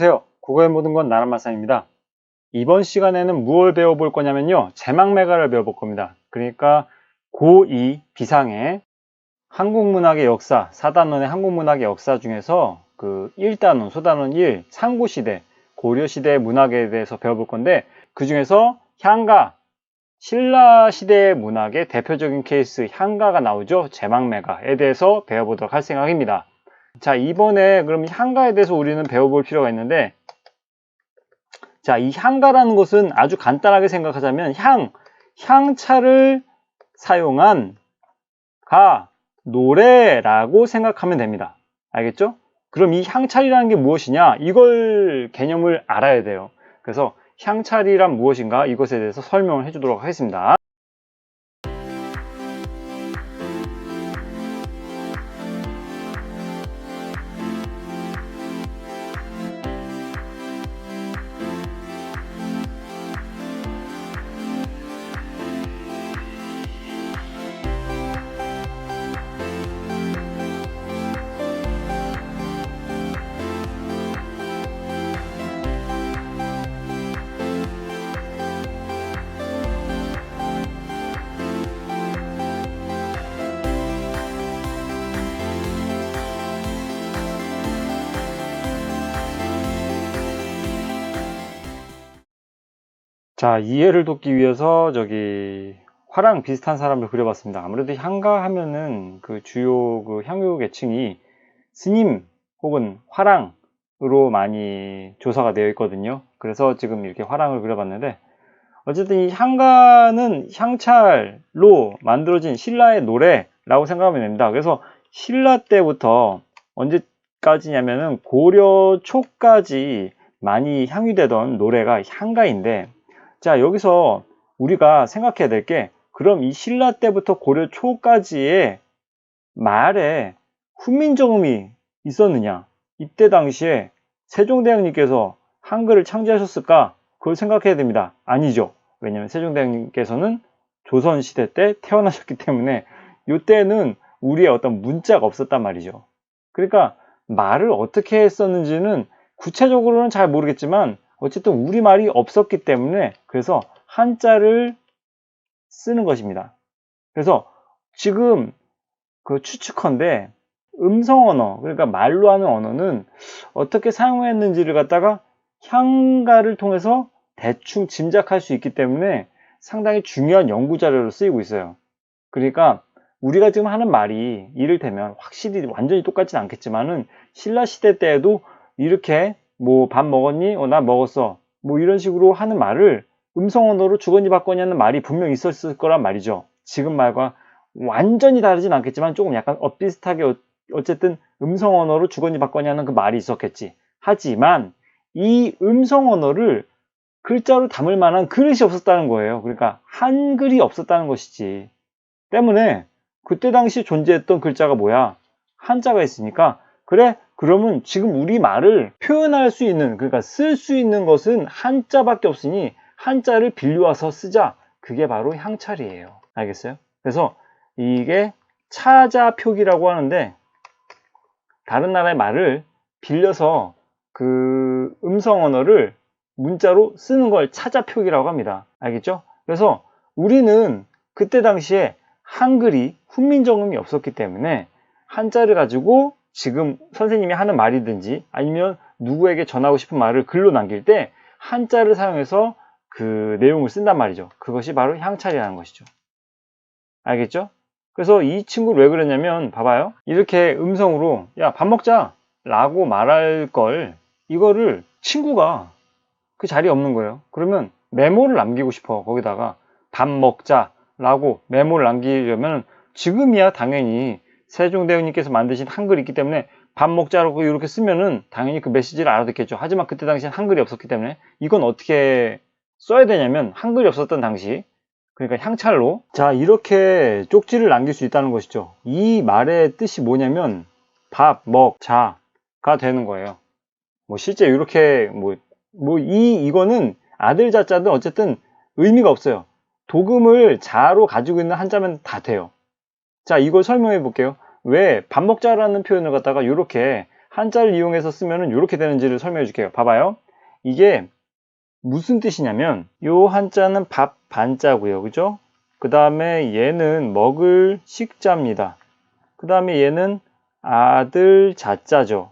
안녕하세요. 국어의 모든 건 나란마상입니다. 이번 시간에는 무엇을 배워볼 거냐면요. 제망매가를 배워볼 겁니다. 그러니까 고2 비상의 한국문학의 역사, 4단원의 한국문학의 역사 중에서 그 1단원, 소단원 1, 상고시대, 고려시대 문학에 대해서 배워볼 건데 그 중에서 향가, 신라시대 문학의 대표적인 케이스 향가가 나오죠. 제망매가에 대해서 배워보도록 할 생각입니다. 자, 이번에 그럼 향가에 대해서 우리는 배워볼 필요가 있는데, 자, 이 향가라는 것은 아주 간단하게 생각하자면 향차를 사용한 노래라고 생각하면 됩니다. 알겠죠? 그럼 이 향찰이라는 게 무엇이냐? 이걸 개념을 알아야 돼요. 그래서 향찰이란 무엇인가? 이것에 대해서 설명을 해주도록 하겠습니다. 자, 이해를 돕기 위해서 화랑 비슷한 사람을 그려봤습니다. 아무래도 향가 하면은 그 주요 그 향유 계층이 스님 혹은 화랑으로 많이 조사가 되어 있거든요. 그래서 지금 이렇게 화랑을 그려봤는데, 어쨌든 이 향가는 향찰로 만들어진 신라의 노래라고 생각하면 됩니다. 그래서 신라 때부터 언제까지냐면은 고려 초까지 많이 향유되던 노래가 향가인데, 자, 여기서 우리가 생각해야 될 게, 그럼 이 신라 때부터 고려 초까지의 말에 훈민정음이 있었느냐? 이때 당시에 세종대왕님께서 한글을 창제하셨을까? 그걸 생각해야 됩니다. 아니죠. 왜냐하면 세종대왕님께서는 조선시대 때 태어나셨기 때문에 이때는 우리의 어떤 문자가 없었단 말이죠. 그러니까 말을 어떻게 했었는지는 구체적으로는 잘 모르겠지만 어쨌든 우리말이 없었기 때문에 그래서 한자를 쓰는 것입니다. 그래서 지금 그 추측컨대 음성 언어, 그러니까 말로 하는 언어는 어떻게 사용했는지를 갖다가 향가를 통해서 대충 짐작할 수 있기 때문에 상당히 중요한 연구 자료로 쓰이고 있어요. 그러니까 우리가 지금 하는 말이 이를테면 확실히 완전히 똑같진 않겠지만은 신라 시대 때에도 이렇게 뭐 밥 먹었니? 나 먹었어. 뭐 이런 식으로 하는 말을 음성 언어로 주거니 받거니 하는 말이 분명히 있었을 거란 말이죠. 지금 말과 완전히 다르진 않겠지만 조금 약간 엇비슷하게 어쨌든 음성 언어로 주거니 받거니 하는 그 말이 있었겠지. 하지만 이 음성 언어를 글자로 담을 만한 그릇이 없었다는 거예요. 그러니까 한글이 없었다는 것이지. 때문에 그때 당시 존재했던 글자가 뭐야? 한자가 있으니까, 그래, 그러면 지금 우리 말을 표현할 수 있는, 그러니까 쓸 수 있는 것은 한자밖에 없으니 한자를 빌려와서 쓰자. 그게 바로 향찰이에요. 알겠어요? 그래서 이게 차자표기라고 하는데, 다른 나라의 말을 빌려서 그 음성 언어를 문자로 쓰는 걸 차자표기라고 합니다. 알겠죠? 그래서 우리는 그때 당시에 한글이 훈민정음이 없었기 때문에 한자를 가지고 지금 선생님이 하는 말이든지 아니면 누구에게 전하고 싶은 말을 글로 남길 때 한자를 사용해서 그 내용을 쓴단 말이죠. 그것이 바로 향찰이라는 것이죠. 알겠죠? 그래서 이 친구를 왜 그랬냐면, 봐봐요. 이렇게 음성으로 야, 밥 먹자 라고 말할 걸, 이거를 친구가 그 자리에 없는 거예요. 그러면 메모를 남기고 싶어. 거기다가 밥 먹자 라고 메모를 남기려면 지금이야 당연히 세종대왕님께서 만드신 한글이 있기 때문에 밥 먹자라고 이렇게 쓰면은 당연히 그 메시지를 알아듣겠죠. 하지만 그때 당시엔 한글이 없었기 때문에 이건 어떻게 써야 되냐면, 한글이 없었던 당시, 그러니까 향찰로, 자, 이렇게 쪽지를 남길 수 있다는 것이죠. 이 말의 뜻이 뭐냐면 밥, 먹, 자가 되는 거예요. 뭐 실제 이렇게 이거는 아들 자자든 어쨌든 의미가 없어요. 도금을 자로 가지고 있는 한자면 다 돼요. 자, 이걸 설명해 볼게요. 왜 밥 먹자라는 표현을 갖다가 이렇게 한자를 이용해서 쓰면은 이렇게 되는지를 설명해 줄게요. 봐봐요. 이게 무슨 뜻이냐면 요 한자는 밥 반자고요. 그죠? 그 다음에 얘는 먹을 식자입니다. 그 다음에 얘는 아들 자자죠.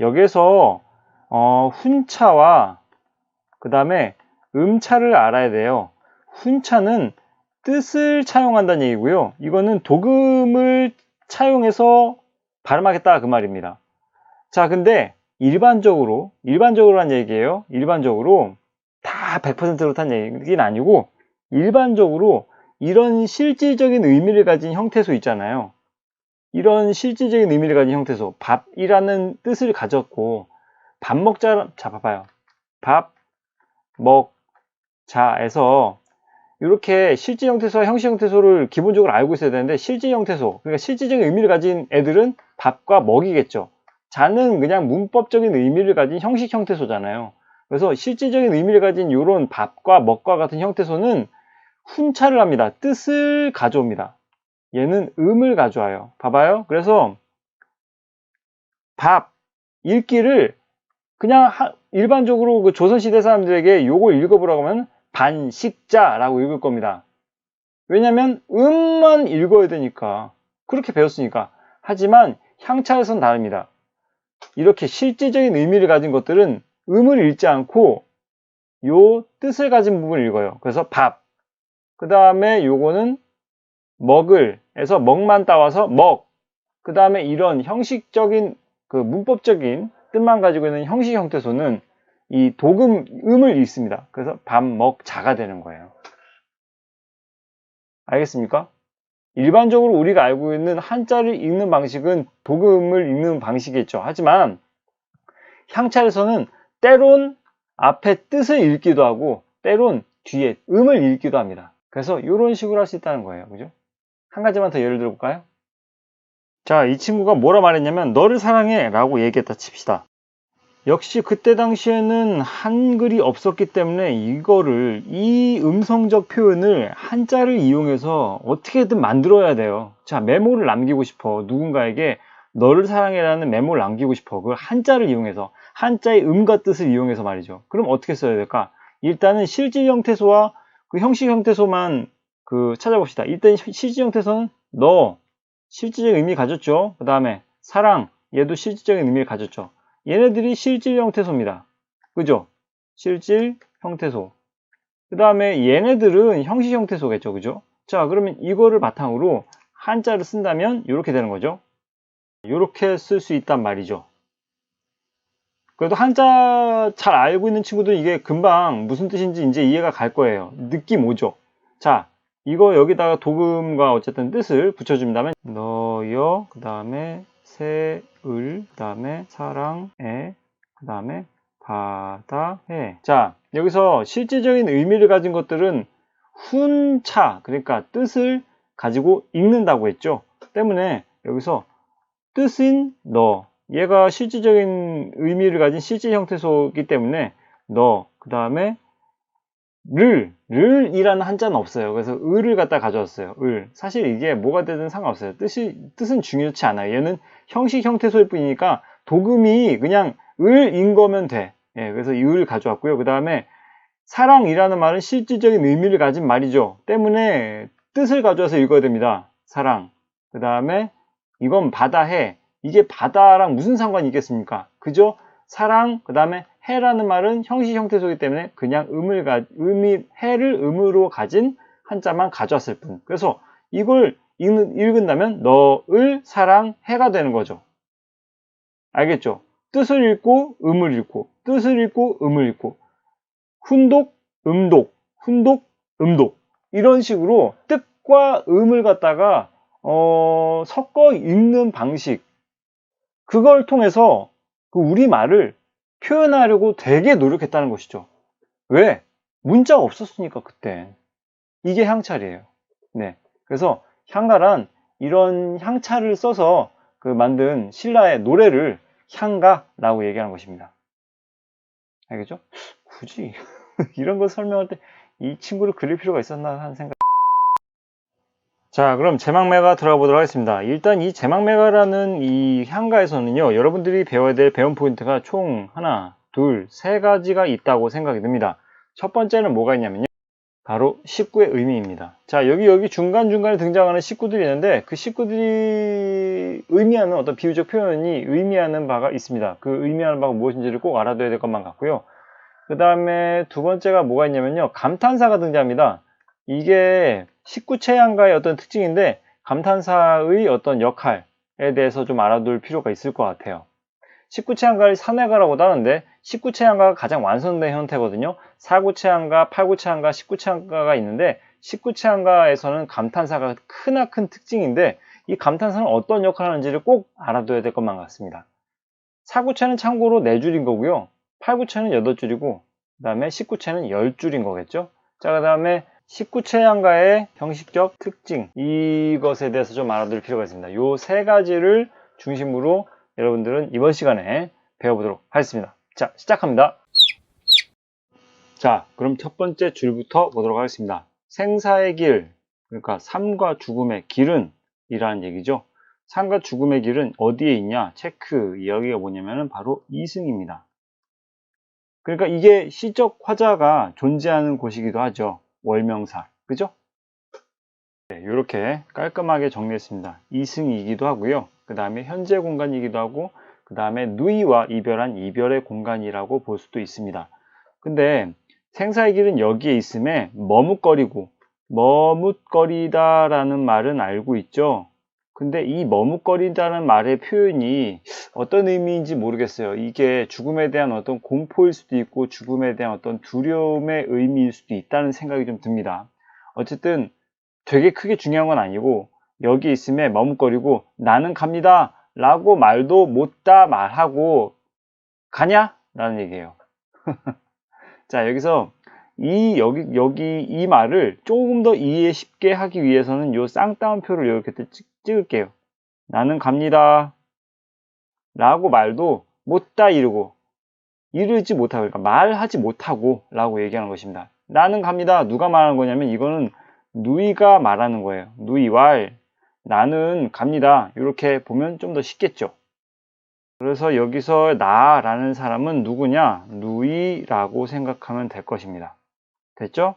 여기서 훈차와 그 다음에 음차를 알아야 돼요. 훈차는 뜻을 차용한다는 얘기고요. 이거는 독음을 차용해서 발음하겠다 그 말입니다. 자, 근데 일반적으로 한 얘기예요. 일반적으로 다 100% 그렇다는 얘기는 아니고 일반적으로 이런 실질적인 의미를 가진 형태소 있잖아요. 이런 실질적인 의미를 가진 형태소, 밥이라는 뜻을 가졌고 밥 먹자, 자 봐봐요. 밥, 먹, 자에서 이렇게 실질 형태소와 형식 형태소를 기본적으로 알고 있어야 되는데 실질 형태소, 그러니까 실질적인 의미를 가진 애들은 밥과 먹이겠죠. 자는 그냥 문법적인 의미를 가진 형식 형태소잖아요. 그래서 실질적인 의미를 가진 이런 밥과 먹과 같은 형태소는 훈차를 합니다. 뜻을 가져옵니다. 얘는 음을 가져와요. 봐봐요. 그래서 밥 읽기를 그냥 일반적으로 그 조선시대 사람들에게 요걸 읽어보라고 하면 반식자라고 읽을 겁니다. 왜냐면 음만 읽어야 되니까 그렇게 배웠으니까. 하지만 향차에선 다릅니다. 이렇게 실질적인 의미를 가진 것들은 음을 읽지 않고 요 뜻을 가진 부분을 읽어요. 그래서 밥, 그 다음에 요거는 먹을 에서 먹만 따와서 먹, 그 다음에 이런 형식적인 그 문법적인 뜻만 가지고 있는 형식 형태소는 이 독음 음을 읽습니다. 그래서 밥, 먹, 자가 되는 거예요. 알겠습니까? 일반적으로 우리가 알고 있는 한자를 읽는 방식은 독음을 읽는 방식이겠죠. 하지만 향찰에서는 때론 앞에 뜻을 읽기도 하고 때론 뒤에 음을 읽기도 합니다. 그래서 이런 식으로 할 수 있다는 거예요. 그죠? 한 가지만 더 예를 들어볼까요? 자, 이 친구가 뭐라 말했냐면 너를 사랑해 라고 얘기했다 칩시다. 역시 그때 당시에는 한글이 없었기 때문에 이 음성적 표현을 한자를 이용해서 어떻게든 만들어야 돼요. 자, 메모를 남기고 싶어. 누군가에게 너를 사랑해라는 메모를 남기고 싶어. 그걸 한자를 이용해서, 한자의 음과 뜻을 이용해서 말이죠. 그럼 어떻게 써야 될까? 일단은 실질 형태소와 그 형식 형태소만 찾아봅시다. 일단 실질 형태소는 너, 실질적인 의미 가졌죠. 그 다음에 사랑, 얘도 실질적인 의미를 가졌죠. 얘네들이 실질 형태소입니다. 그죠? 실질 형태소. 그 다음에 얘네들은 형식 형태소겠죠. 그죠? 자, 그러면 이거를 바탕으로 한자를 쓴다면 이렇게 되는 거죠. 이렇게 쓸 수 있단 말이죠. 그래도 한자 잘 알고 있는 친구들은 이게 금방 무슨 뜻인지 이제 이해가 갈 거예요. 느낌 오죠? 자, 이거 여기다가 독음과 어쨌든 뜻을 붙여준다면 너여, 그 다음에 새을, 그 다음에 사랑해, 그 다음에 바다해. 자, 여기서 실질적인 의미를 가진 것들은 훈차, 그러니까 뜻을 가지고 읽는다고 했죠. 때문에 여기서 뜻인 너, 얘가 실질적인 의미를 가진 실질 형태소이기 때문에 너, 그 다음에 를이라는 한자는 없어요. 그래서 을을 갖다 가져왔어요. 을. 사실 이게 뭐가 되든 상관없어요. 뜻은 중요치 않아요. 얘는 형식 형태소일 뿐이니까 독음이 그냥 을인 거면 돼. 예, 그래서 이 을 가져왔고요. 그 다음에 사랑이라는 말은 실질적인 의미를 가진 말이죠. 때문에 뜻을 가져와서 읽어야 됩니다. 사랑. 그 다음에 이건 바다해. 이게 바다랑 무슨 상관이 있겠습니까? 그죠? 사랑, 그 다음에 해라는 말은 형식 형태소이기 때문에 그냥 해를 음으로 가진 한자만 가져왔을 뿐. 그래서 이걸 읽은다면 너을 사랑해가 되는 거죠. 알겠죠? 뜻을 읽고 음을 읽고 뜻을 읽고 음을 읽고 훈독, 음독, 훈독, 음독 이런 식으로 뜻과 음을 갖다가 섞어 읽는 방식 그걸 통해서 그 우리말을 표현하려고 되게 노력했다는 것이죠. 왜? 문자가 없었으니까 그때. 이게 향찰이에요. 네. 그래서 향가란 이런 향차를 써서 만든 신라의 노래를 향가라고 얘기하는 것입니다. 알겠죠? 굳이 이런 거 설명할 때 이 친구를 그릴 필요가 있었나 하는 생각. 자, 그럼 제망매가 들어가 보도록 하겠습니다. 일단 이 제망매가라는 이 향가에서는요, 여러분들이 배워야 될 배움 포인트가 총 하나, 둘, 세 가지가 있다고 생각이 듭니다. 첫 번째는 뭐가 있냐면요, 바로 식구의 의미입니다. 자, 여기 중간중간에 등장하는 식구들이 있는데, 그 식구들이 의미하는 어떤 비유적 표현이 의미하는 바가 있습니다. 그 의미하는 바가 무엇인지를 꼭 알아둬야 될 것만 같고요. 그 다음에 두 번째가 뭐가 있냐면요, 감탄사가 등장합니다. 이게 식구체향가의 어떤 특징인데, 감탄사의 어떤 역할에 대해서 좀 알아둘 필요가 있을 것 같아요. 식구체향가를 사내가라고도 하는데, 식구체향가가 가장 완성된 형태거든요. 사구체향가, 팔구체향가, 식구체향가가 있는데, 식구체향가에서는 감탄사가 크나큰 특징인데, 이 감탄사는 어떤 역할을 하는지를 꼭 알아둬야 될 것만 같습니다. 사구체는 참고로 4줄인 거고요. 팔구체는 8줄이고, 그 다음에 식구체는 10줄인 거겠죠. 자, 그 다음에 식구체향가의 형식적 특징, 이것에 대해서 좀 알아둘 필요가 있습니다. 이 세 가지를 중심으로 여러분들은 이번 시간에 배워보도록 하겠습니다. 자, 시작합니다. 자, 그럼 첫 번째 줄부터 보도록 하겠습니다. 생사의 길, 그러니까 삶과 죽음의 길은 이라는 얘기죠. 삶과 죽음의 길은 어디에 있냐? 체크. 여기가 뭐냐면은 바로 이승입니다. 그러니까 이게 시적 화자가 존재하는 곳이기도 하죠. 월명사. 그죠? 네, 이렇게 깔끔하게 정리했습니다. 이승이기도 하고요. 그 다음에 현재 공간이기도 하고, 그 다음에 누이와 이별한 이별의 공간이라고 볼 수도 있습니다. 근데 생사의 길은 여기에 있음에 머뭇거리다라는 말은 알고 있죠. 근데 이 머뭇거리다는 말의 표현이 어떤 의미인지 모르겠어요. 이게 죽음에 대한 어떤 공포일 수도 있고 죽음에 대한 어떤 두려움의 의미일 수도 있다는 생각이 좀 듭니다. 어쨌든 되게 크게 중요한 건 아니고 여기 있음에 머뭇거리고 나는 갑니다 라고 말도 못다 말하고 가냐? 라는 얘기예요. 자, 여기서 여기 이 말을 조금 더 이해 쉽게 하기 위해서는 요 쌍따옴표를 이렇게 찍을게요. 나는 갑니다 라고 말도 못다 이르지 못하고, 그러니까 말하지 못하고 라고 얘기하는 것입니다. 나는 갑니다. 누가 말하는 거냐면 이거는 누이가 말하는 거예요. 누이왈 나는 갑니다. 이렇게 보면 좀 더 쉽겠죠. 그래서 여기서 나라는 사람은 누구냐? 누이라고 생각하면 될 것입니다. 됐죠?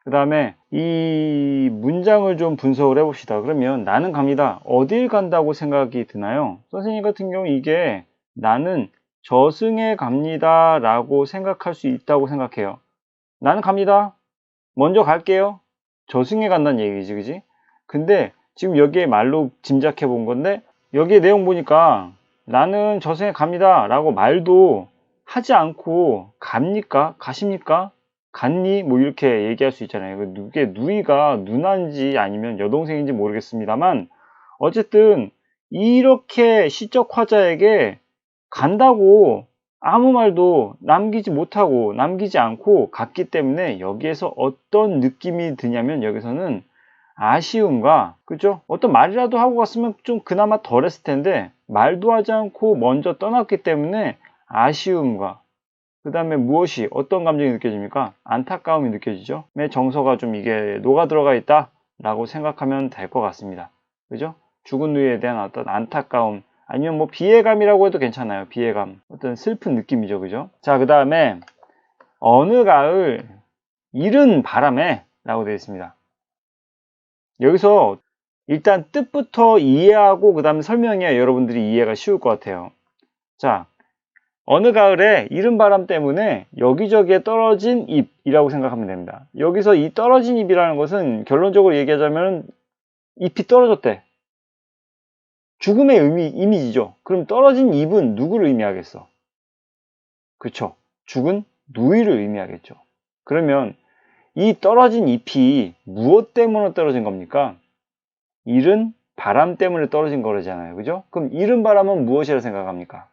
그 다음에 이 문장을 좀 분석을 해봅시다. 그러면 나는 갑니다. 어딜 간다고 생각이 드나요? 선생님 같은 경우 이게 나는 저승에 갑니다 라고 생각할 수 있다고 생각해요. 나는 갑니다. 먼저 갈게요. 저승에 간다는 얘기지, 그지? 근데 지금 여기에 말로 짐작해 본 건데 여기에 내용 보니까 나는 저승에 갑니다 라고 말도 하지 않고 갑니까? 가십니까? 갔니? 뭐 이렇게 얘기할 수 있잖아요. 이게 누이가 누나인지 아니면 여동생인지 모르겠습니다만 어쨌든 이렇게 시적 화자에게 간다고 아무 말도 남기지 않고 갔기 때문에 여기에서 어떤 느낌이 드냐면 여기서는 아쉬움과 그죠? 어떤 말이라도 하고 갔으면 좀 그나마 덜했을 텐데 말도 하지 않고 먼저 떠났기 때문에 아쉬움과 그 다음에 무엇이 어떤 감정이 느껴집니까? 안타까움이 느껴지죠? 내 정서가 좀 이게 녹아 들어가 있다 라고 생각하면 될 것 같습니다. 그죠? 죽은 누이에 대한 어떤 안타까움 아니면 뭐 비애감이라고 해도 괜찮아요. 비애감 어떤 슬픈 느낌이죠. 그죠? 자, 그 다음에 어느 가을 이른 바람에 라고 되어 있습니다. 여기서 일단 뜻부터 이해하고 그 다음에 설명해야 여러분들이 이해가 쉬울 것 같아요. 자, 어느 가을에 이른 바람 때문에 여기저기에 떨어진 잎이라고 생각하면 됩니다. 여기서 이 떨어진 잎이라는 것은 결론적으로 얘기하자면 잎이 떨어졌대. 죽음의 이미지죠. 그럼 떨어진 잎은 누구를 의미하겠어? 그쵸. 죽은 누이를 의미하겠죠. 그러면 이 떨어진 잎이 무엇 때문에 떨어진 겁니까? 이른 바람 때문에 떨어진 거잖아요. 그죠? 그럼 이른 바람은 무엇이라 생각합니까?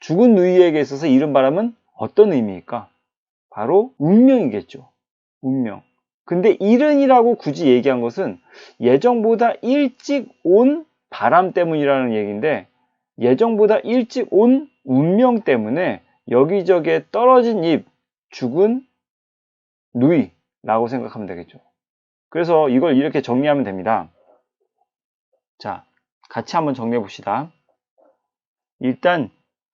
죽은 누이에게 있어서 이른 바람은 어떤 의미일까? 바로 운명이겠죠. 운명. 근데 이른이라고 굳이 얘기한 것은 예정보다 일찍 온 바람 때문이라는 얘기인데 예정보다 일찍 온 운명 때문에 여기저기에 떨어진 잎, 죽은 누이라고 생각하면 되겠죠. 그래서 이걸 이렇게 정리하면 됩니다. 자, 같이 한번 정리해 봅시다. 일단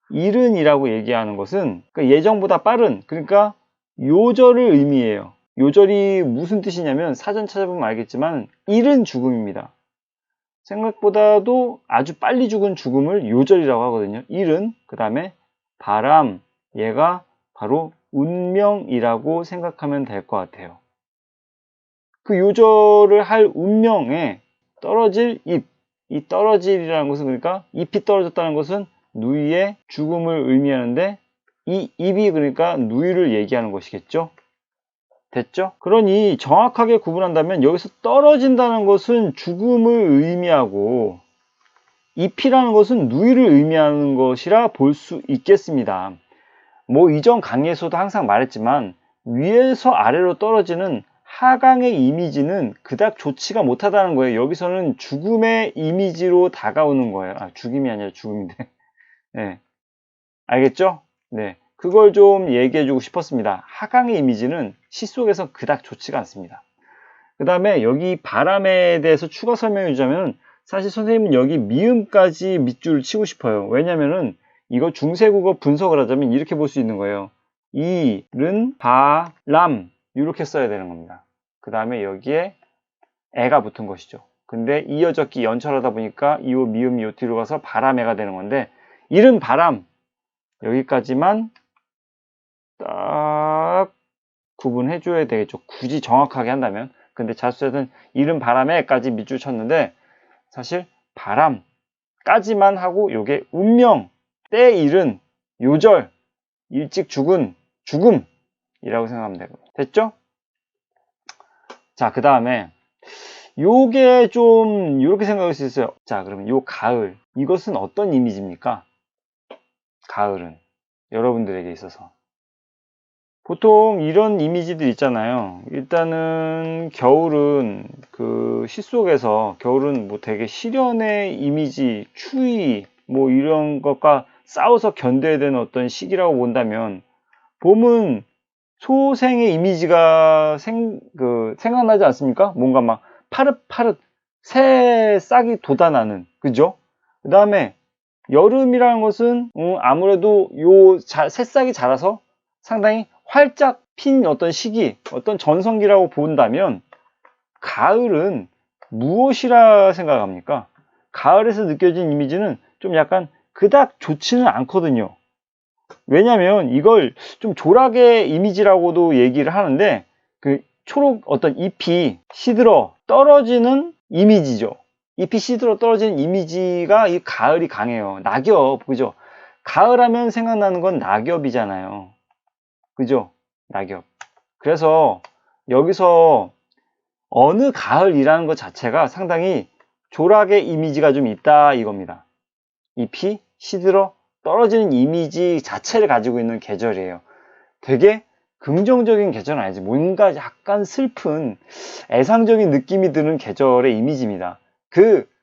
이른이라고 얘기하는 것은 예정보다 빠른, 그러니까 요절을 의미해요. 요절이 무슨 뜻이냐면 사전 찾아보면 알겠지만 이른 죽음입니다. 생각보다도 아주 빨리 죽은 죽음을 요절이라고 하거든요. 이른, 그 다음에 바람, 얘가 바로 운명이라고 생각하면 될 것 같아요. 그 요절을 할 운명에 떨어질 잎, 이 떨어질이라는 것은, 그러니까 잎이 떨어졌다는 것은 누이의 죽음을 의미하는데, 이 잎이 그러니까 누이를 얘기하는 것이겠죠. 됐죠? 그러니 정확하게 구분한다면 여기서 떨어진다는 것은 죽음을 의미하고 잎이라는 것은 누이를 의미하는 것이라 볼 수 있겠습니다. 뭐 이전 강의에서도 항상 말했지만 위에서 아래로 떨어지는 하강의 이미지는 그닥 좋지가 못하다는 거예요. 여기서는 죽음의 이미지로 다가오는 거예요. 죽임이 아니라 죽음인데. 네. 알겠죠? 네. 그걸 좀 얘기해 주고 싶었습니다. 하강의 이미지는 시 속에서 그닥 좋지가 않습니다. 그 다음에 여기 바람에 대해서 추가 설명해 주자면, 사실 선생님은 여기 미음까지 밑줄을 치고 싶어요. 왜냐면은 이거 중세국어 분석을 하자면 이렇게 볼 수 있는 거예요. 이른, 바람, 이렇게 써야 되는 겁니다. 그 다음에 여기에 애가 붙은 것이죠. 근데 이어적기 연철하다 보니까 이오 미음이 요 뒤로 가서 바람애가 되는 건데, 이른 바람, 여기까지만 딱 구분해 줘야 되겠죠. 굳이 정확하게 한다면. 근데 자수자는 이른 바람에까지 밑줄 쳤는데, 사실 바람까지만 하고 요게 운명, 때 이른, 요절, 일찍 죽은, 죽음이라고 생각하면 되고. 됐죠? 자, 그 다음에 요게 좀 이렇게 생각할 수 있어요. 자, 그러면 요 가을, 이것은 어떤 이미지입니까? 가을은 여러분들에게 있어서 보통 이런 이미지들 있잖아요. 일단은 겨울은 그 시 속에서 겨울은 뭐 되게 실연의 이미지, 추위 뭐 이런 것과 싸워서 견뎌야 되는 어떤 시기라고 본다면, 봄은 소생의 이미지가 생각나지 않습니까? 뭔가 막 파릇파릇 새 싹이 돋아나는, 그죠? 그 다음에 여름이라는 것은 아무래도 요 새싹이 자라서 상당히 활짝 핀 어떤 시기, 어떤 전성기라고 본다면, 가을은 무엇이라 생각합니까? 가을에서 느껴진 이미지는 좀 약간 그닥 좋지는 않거든요. 왜냐면 이걸 좀 조락의 이미지라고도 얘기를 하는데, 그 초록 어떤 잎이 시들어 떨어지는 이미지죠. 잎이 시들어 떨어지는 이미지가 이 가을이 강해요. 낙엽, 그죠? 가을 하면 생각나는 건 낙엽이잖아요. 그죠? 낙엽. 그래서 여기서 어느 가을이라는 것 자체가 상당히 조락의 이미지가 좀 있다 이겁니다. 잎이 시들어 떨어지는 이미지 자체를 가지고 있는 계절이에요. 되게 긍정적인 계절은 아니지. 뭔가 약간 슬픈 애상적인 느낌이 드는 계절의 이미지입니다.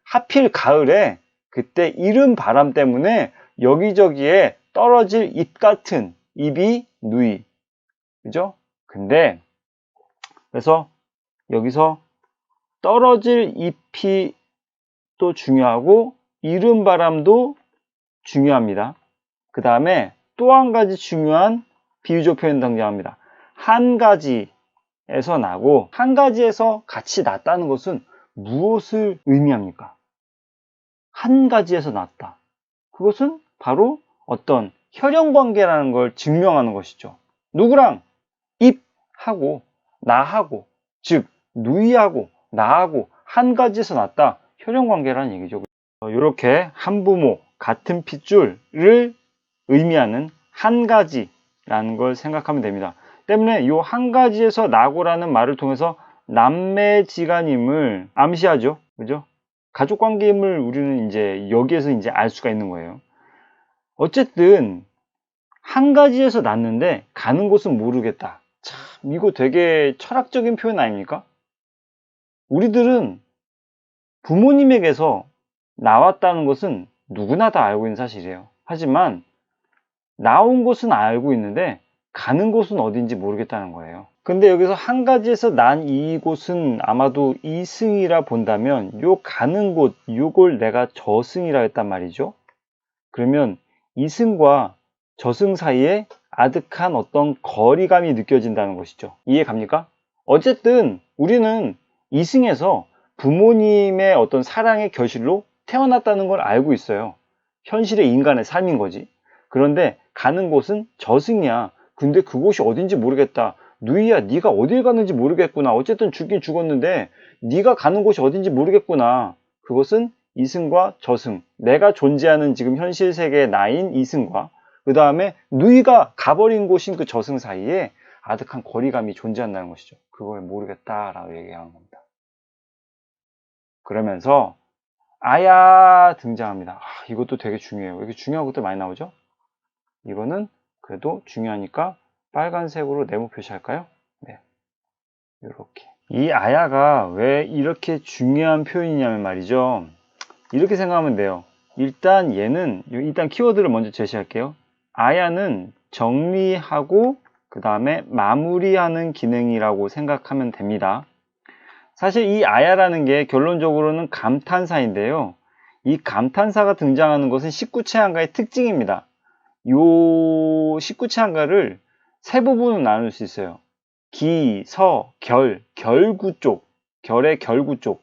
하필 가을에 그때 이른 바람 때문에 여기저기에 떨어질 잎 같은 잎이 누이. 그죠? 근데 그래서 여기서 떨어질 잎이 또 중요하고 이른 바람도 중요합니다. 그 다음에 또 한 가지 중요한 비유적 표현 등장합니다. 한 가지에서 나고, 한 가지에서 같이 났다는 것은 무엇을 의미합니까? 한 가지에서 났다. 그것은 바로 어떤 혈연관계라는 걸 증명하는 것이죠. 누구랑? 잎하고 나하고, 즉 누이하고 나하고 한 가지에서 났다. 혈연관계라는 얘기죠. 이렇게 한부모, 같은 핏줄을 의미하는 한 가지라는 걸 생각하면 됩니다. 때문에 이 한 가지에서 나고라는 말을 통해서 남매지간임을 암시하죠. 그죠? 가족관계임을 우리는 이제 여기에서 이제 알 수가 있는 거예요. 어쨌든 한 가지에서 났는데 가는 곳은 모르겠다. 참, 이거 되게 철학적인 표현 아닙니까? 우리들은 부모님에게서 나왔다는 것은 누구나 다 알고 있는 사실이에요. 하지만 나온 곳은 알고 있는데 가는 곳은 어딘지 모르겠다는 거예요. 근데 여기서 한 가지에서 난 이곳은 아마도 이승이라 본다면 요 가는 곳 요걸 내가 저승이라 했단 말이죠. 그러면 이승과 저승 사이에 아득한 어떤 거리감이 느껴진다는 것이죠. 이해 갑니까? 어쨌든 우리는 이승에서 부모님의 어떤 사랑의 결실로 태어났다는 걸 알고 있어요. 현실의 인간의 삶인 거지. 그런데 가는 곳은 저승이야. 근데 그곳이 어딘지 모르겠다. 누이야, 네가 어딜 가는지 모르겠구나. 어쨌든 죽긴 죽었는데 네가 가는 곳이 어딘지 모르겠구나. 그것은 이승과 저승, 내가 존재하는 지금 현실 세계의 나인 이승과 그 다음에 누이가 가버린 곳인 그 저승 사이에 아득한 거리감이 존재한다는 것이죠. 그걸 모르겠다라고 얘기하는 겁니다. 그러면서 아야 등장합니다. 이것도 되게 중요해요. 이렇게 중요한 것들 많이 나오죠? 이거는 그래도 중요하니까 빨간색으로 네모 표시할까요? 네, 이렇게. 이 아야가 왜 이렇게 중요한 표현이냐면 말이죠. 이렇게 생각하면 돼요. 일단 얘는 일단 키워드를 먼저 제시할게요. 아야는 정리하고 그 다음에 마무리하는 기능이라고 생각하면 됩니다. 사실 이 아야라는 게 결론적으로는 감탄사인데요. 이 감탄사가 등장하는 것은 19채 한가의 특징입니다. 요 19채 한가를 세 부분으로 나눌 수 있어요. 기, 서, 결, 결구 쪽, 결의 결구 쪽,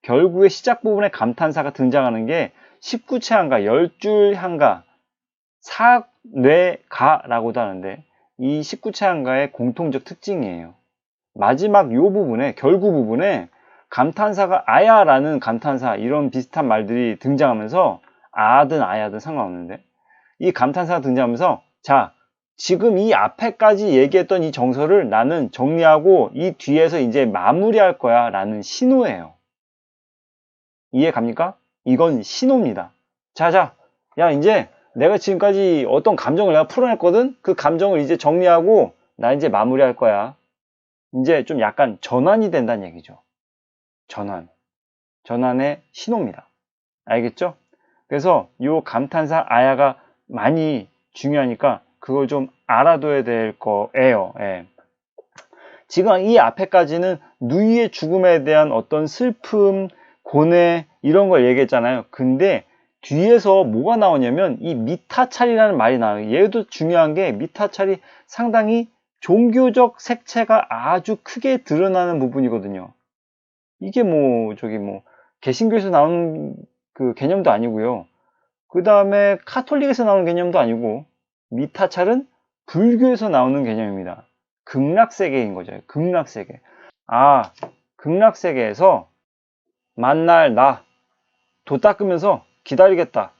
결구의 시작 부분에 감탄사가 등장하는 게 19채 한가, 10줄 한가, 사뇌가라고도 하는데 이 19채 한가의 공통적 특징이에요. 마지막 요 부분에 결구 부분에 감탄사가 아야라는 감탄사 이런 비슷한 말들이 등장하면서 아든 아야든 상관없는데 이 감탄사가 등장하면서 자 지금 이 앞에까지 얘기했던 이 정서를 나는 정리하고 이 뒤에서 이제 마무리할 거야 라는 신호예요. 이해 갑니까? 이건 신호입니다. 자자 야 이제 내가 지금까지 어떤 감정을 내가 풀어냈거든? 그 감정을 이제 정리하고 나 이제 마무리할 거야. 이제 좀 약간 전환이 된다는 얘기죠. 전환의 신호입니다. 알겠죠? 그래서 이 감탄사 아야가 많이 중요하니까 그걸 좀 알아둬야 될 거예요. 예. 지금 이 앞에까지는 누이의 죽음에 대한 어떤 슬픔, 고뇌 이런 걸 얘기했잖아요. 근데 뒤에서 뭐가 나오냐면 이 미타찰이라는 말이 나와요. 얘도 중요한 게 미타찰이 상당히 종교적 색채가 아주 크게 드러나는 부분이거든요. 이게 뭐 개신교에서 나오는 그 개념도 아니고요. 그 다음에 카톨릭에서 나오는 개념도 아니고 미타찰은 불교에서 나오는 개념입니다. 극락세계인 거죠. 극락세계. 극락세계에서 만날 나 도 닦으면서 기다리겠다.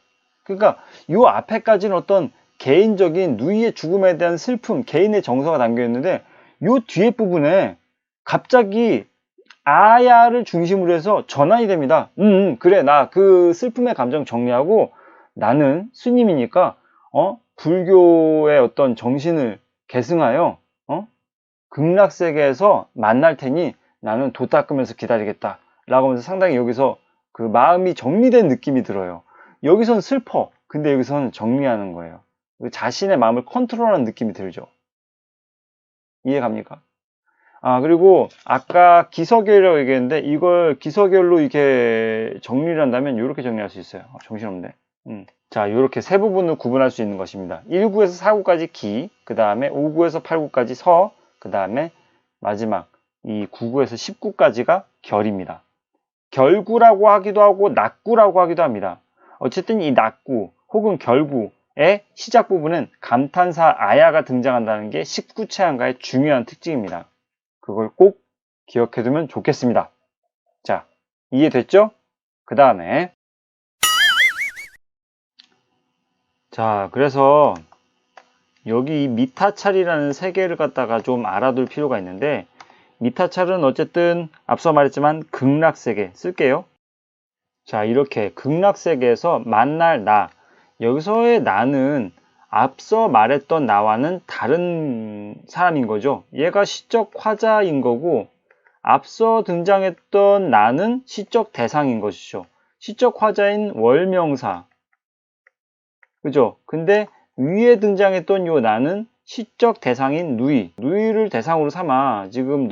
그러니까 요 앞에까지는 어떤 개인적인 누이의 죽음에 대한 슬픔, 개인의 정서가 담겨 있는데 요 뒤에 부분에 갑자기 아야를 중심으로 해서 전환이 됩니다. 그래 나 그 슬픔의 감정 정리하고 나는 스님이니까 불교의 어떤 정신을 계승하여 극락세계에서 만날 테니 나는 도 닦으면서 기다리겠다 라고 하면서 상당히 여기서 그 마음이 정리된 느낌이 들어요. 여기선 슬퍼. 근데 여기서는 정리하는 거예요. 자신의 마음을 컨트롤하는 느낌이 들죠. 이해 갑니까? 그리고 아까 기서결이라고 얘기했는데 이걸 기서결로 이렇게 정리를 한다면 이렇게 정리할 수 있어요. 정신없네. 자, 이렇게 세 부분을 구분할 수 있는 것입니다. 1구에서 4구까지 기, 그 다음에 5구에서 8구까지 서, 그 다음에 마지막 이 9구에서 10구까지가 결입니다. 결구라고 하기도 하고 낙구라고 하기도 합니다. 어쨌든 이 낙구 혹은 결구의 시작 부분은 감탄사 아야가 등장한다는 게 19채 한가의 중요한 특징입니다. 그걸 꼭 기억해두면 좋겠습니다. 자, 이해됐죠? 그 다음에 자, 그래서 여기 미타찰이라는 세계를 갖다가 좀 알아둘 필요가 있는데 미타찰은 어쨌든 앞서 말했지만 극락세계 쓸게요. 자, 이렇게 극락세계에서 만날 나 여기서의 나는 앞서 말했던 나와는 다른 사람인 거죠. 얘가 시적 화자인 거고 앞서 등장했던 나는 시적 대상인 것이죠. 시적 화자인 월명사 그죠? 근데 위에 등장했던 요 나는 시적 대상인 누이를 대상으로 삼아 지금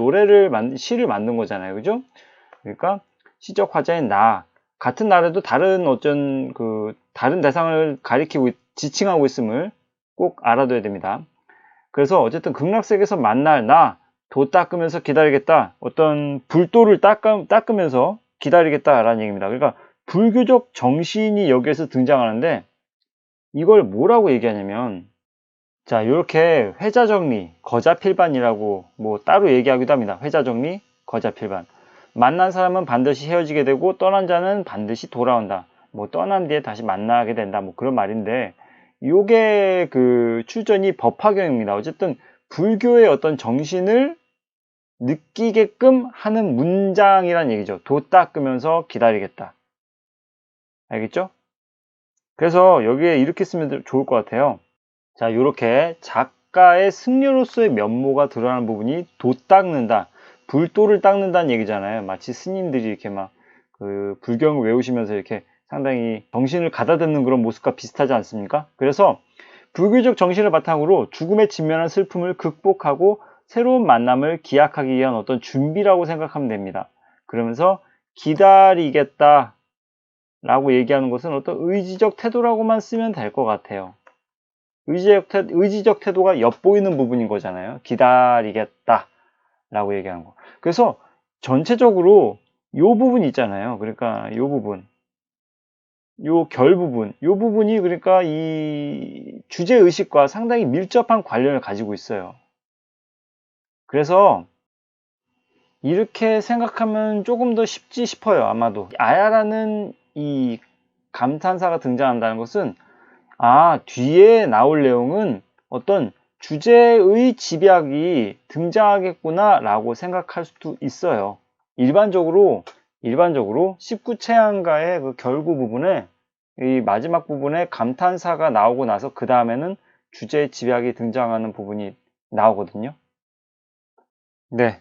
시를 만든 거잖아요. 그죠? 그러니까 시적 화자인 나, 같은 나라도 다른 다른 대상을 지칭하고 있음을 꼭 알아둬야 됩니다. 그래서 어쨌든 극락세계에서 만날 나, 도 닦으면서 기다리겠다. 어떤 불도를 닦으면서 기다리겠다라는 얘기입니다. 그러니까 불교적 정신이 여기에서 등장하는데 이걸 뭐라고 얘기하냐면, 자, 이렇게 회자정리, 거자필반이라고 뭐 따로 얘기하기도 합니다. 회자정리, 거자필반. 만난 사람은 반드시 헤어지게 되고 떠난 자는 반드시 돌아온다. 뭐 떠난 뒤에 다시 만나게 된다. 뭐 그런 말인데, 요게 출전이 법화경입니다. 어쨌든 불교의 어떤 정신을 느끼게끔 하는 문장이란 얘기죠. 도 닦으면서 기다리겠다. 알겠죠? 그래서 여기에 이렇게 쓰면 좋을 것 같아요. 자, 이렇게 작가의 승려로서의 면모가 드러나는 부분이 도 닦는다, 불도를 닦는다는 얘기잖아요. 마치 스님들이 이렇게 막 불경을 외우시면서 이렇게 상당히 정신을 가다듬는 그런 모습과 비슷하지 않습니까? 그래서 불교적 정신을 바탕으로 죽음에 직면한 슬픔을 극복하고 새로운 만남을 기약하기 위한 어떤 준비라고 생각하면 됩니다. 그러면서 기다리겠다 라고 얘기하는 것은 어떤 의지적 태도라고만 쓰면 될 것 같아요. 의지적 태도가 엿보이는 부분인 거잖아요. 기다리겠다 라고 얘기하는 거. 그래서 전체적으로 요 부분 있잖아요. 그러니까 요 부분, 요 결 부분, 요 부분이 그러니까 이 주제의식과 상당히 밀접한 관련을 가지고 있어요. 그래서 이렇게 생각하면 조금 더 쉽지 싶어요. 아마도 아야라는 이 감탄사가 등장한다는 것은, 뒤에 나올 내용은 어떤 주제의 집약이 등장하겠구나 라고 생각할 수도 있어요. 일반적으로 19채양가의 그 결구 부분에, 이 마지막 부분에 감탄사가 나오고 나서 그 다음에는 주제의 집약이 등장하는 부분이 나오거든요. 네.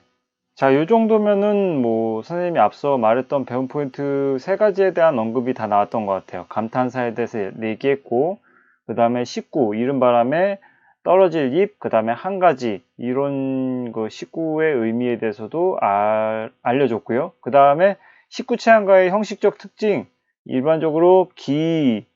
자, 요 정도면은 뭐 선생님이 앞서 말했던 배움 포인트 3가지에 대한 언급이 다 나왔던 것 같아요. 감탄사에 대해서 얘기했고, 그 다음에 19, 이른바람에 떨어질 잎, 그 다음에 한 가지, 이런 19의 의미에 대해서도 알려줬고요. 그 다음에 19채양가의 형식적 특징, 일반적으로 기,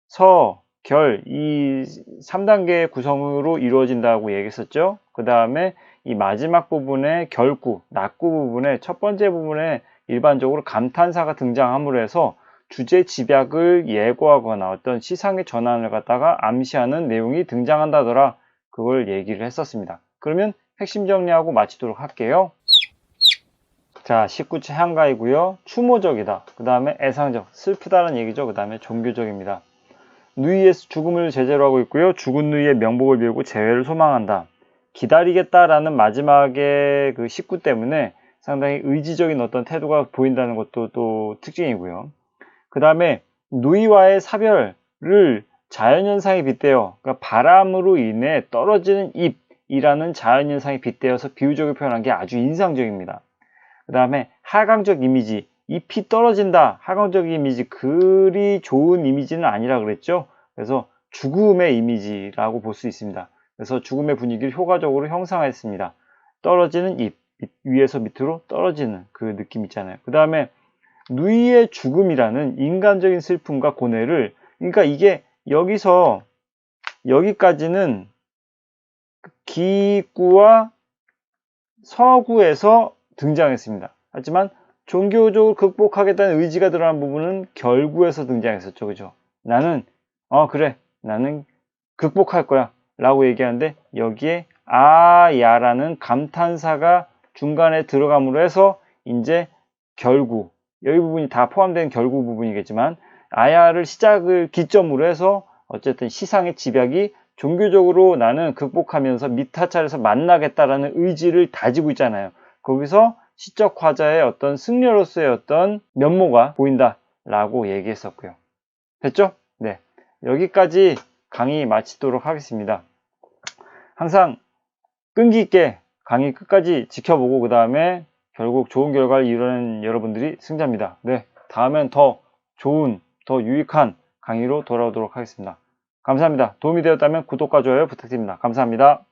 서, 결, 이 3단계의 구성으로 이루어진다고 얘기했었죠. 그 다음에 이 마지막 부분의 결구, 낙구 부분의 첫 번째 부분에 일반적으로 감탄사가 등장함으로 해서 주제 집약을 예고하거나 어떤 시상의 전환을 갖다가 암시하는 내용이 등장한다더라. 그걸 얘기를 했었습니다. 그러면 핵심 정리하고 마치도록 할게요. 자, 19채 향가이고요. 추모적이다. 그 다음에 애상적, 슬프다는 얘기죠. 그 다음에 종교적입니다. 누이의 죽음을 제재로 하고 있고요. 죽은 누이의 명복을 빌고 재회를 소망한다. 기다리겠다라는 마지막의 19 때문에 상당히 의지적인 어떤 태도가 보인다는 것도 또 특징이고요. 그 다음에 누이와의 사별을 자연현상에 빗대어, 그러니까 바람으로 인해 떨어지는 잎이라는 자연현상에 빗대어서 비유적으로 표현한 게 아주 인상적입니다. 그 다음에 하강적 이미지, 잎이 떨어진다. 하강적 이미지, 그리 좋은 이미지는 아니라 그랬죠. 그래서 죽음의 이미지라고 볼 수 있습니다. 그래서 죽음의 분위기를 효과적으로 형상화했습니다. 떨어지는 잎, 위에서 밑으로 떨어지는 그 느낌 있잖아요. 그 다음에 누이의 죽음이라는 인간적인 슬픔과 고뇌를, 그러니까 이게 여기서 여기까지는 기구와 서구에서 등장했습니다. 하지만 종교적으로 극복하겠다는 의지가 드러난 부분은 결구에서 등장했었죠. 그죠? 나는 그래, 나는 극복할 거야 라고 얘기하는데, 여기에 아야라는 감탄사가 중간에 들어감으로 해서 이제 결구, 여기 부분이 다 포함된 결구 부분이겠지만, 아야를 기점으로 해서 어쨌든 시상의 집약이 종교적으로 나는 극복하면서 미타찰에서 만나겠다라는 의지를 다지고 있잖아요. 거기서 시적 화자의 어떤 승려로서의 어떤 면모가 보인다라고 얘기했었고요. 됐죠? 네. 여기까지 강의 마치도록 하겠습니다. 항상 끈기 있게 강의 끝까지 지켜보고 그 다음에 결국 좋은 결과를 이루는 여러분들이 승자입니다. 네. 다음엔 더 좋은, 더 유익한 강의로 돌아오도록 하겠습니다. 감사합니다. 도움이 되었다면 구독과 좋아요 부탁드립니다. 감사합니다.